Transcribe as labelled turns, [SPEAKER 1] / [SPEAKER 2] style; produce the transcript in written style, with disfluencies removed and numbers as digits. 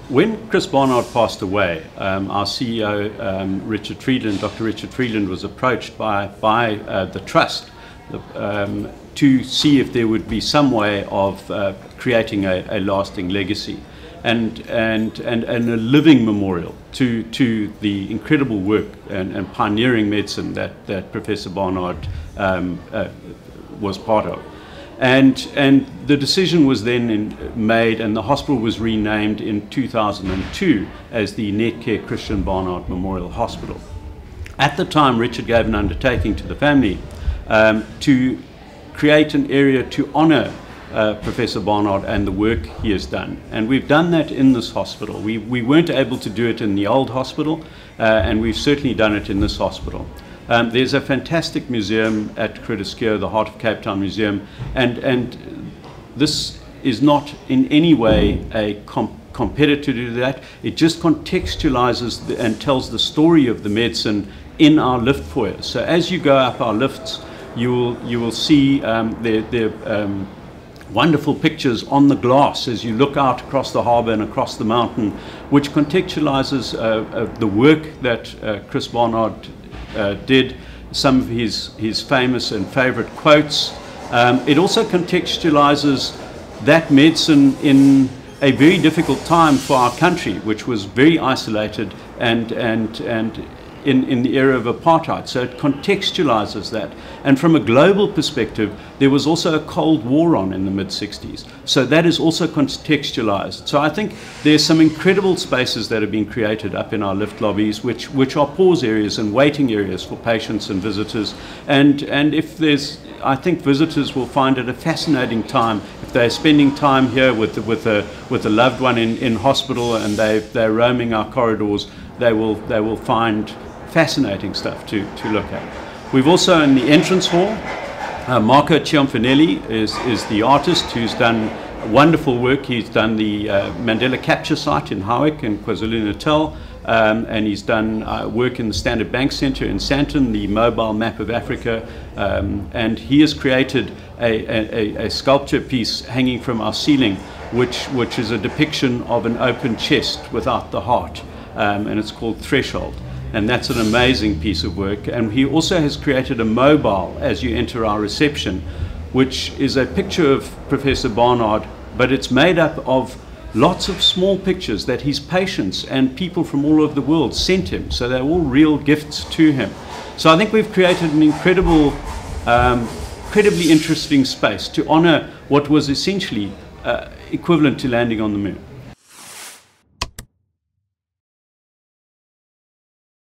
[SPEAKER 1] when Chris Barnard passed away, our CEO, Dr. Richard Friedland, was approached by the trust to see if there would be some way of creating a lasting legacy and a living memorial to the incredible work and pioneering medicine that Professor Barnard was part of. And the decision was then made, and the hospital was renamed in 2002 as the Netcare Christian Barnard Memorial Hospital. At the time, Richard gave an undertaking to the family to create an area to honor Professor Barnard and the work he has done. And we've done that in this hospital. We weren't able to do it in the old hospital, and we've certainly done it in this hospital. There's a fantastic museum at Cretiskeer, the Heart of Cape Town Museum, and this is not in any way a competitor to that. It just contextualizes and tells the story of the medicine in our lift foyers. So as you go up our lifts, you will see wonderful pictures on the glass as you look out across the harbour and across the mountain, which contextualizes the work that Chris Barnard did, some of his famous and favorite quotes. It also contextualizes that medicine in a very difficult time for our country, which was very isolated and in the era of apartheid. So it contextualizes that. And from a global perspective, there was also a Cold War on in the mid-60s. So that is also contextualized. So I think there's some incredible spaces that have been created up in our lift lobbies, which are pause areas and waiting areas for patients and visitors. And if there's, I think visitors will find it a fascinating time if they're spending time here with a loved one in hospital and they're roaming our corridors. They will find fascinating stuff to look at. We've also in the entrance hall, Marco Cianfinelli is the artist who's done wonderful work. He's done the Mandela Capture Site in Howick in KwaZulu-Natal, and he's done work in the Standard Bank Centre in Sandton, the mobile map of Africa, and he has created a sculpture piece hanging from our ceiling, which is a depiction of an open chest without the heart, and it's called Threshold. And that's an amazing piece of work. And he also has created a mobile as you enter our reception, which is a picture of Professor Barnard, but it's made up of lots of small pictures that his patients and people from all over the world sent him. So they're all real gifts to him. So I think we've created an incredibly interesting space to honor what was essentially equivalent to landing on the moon.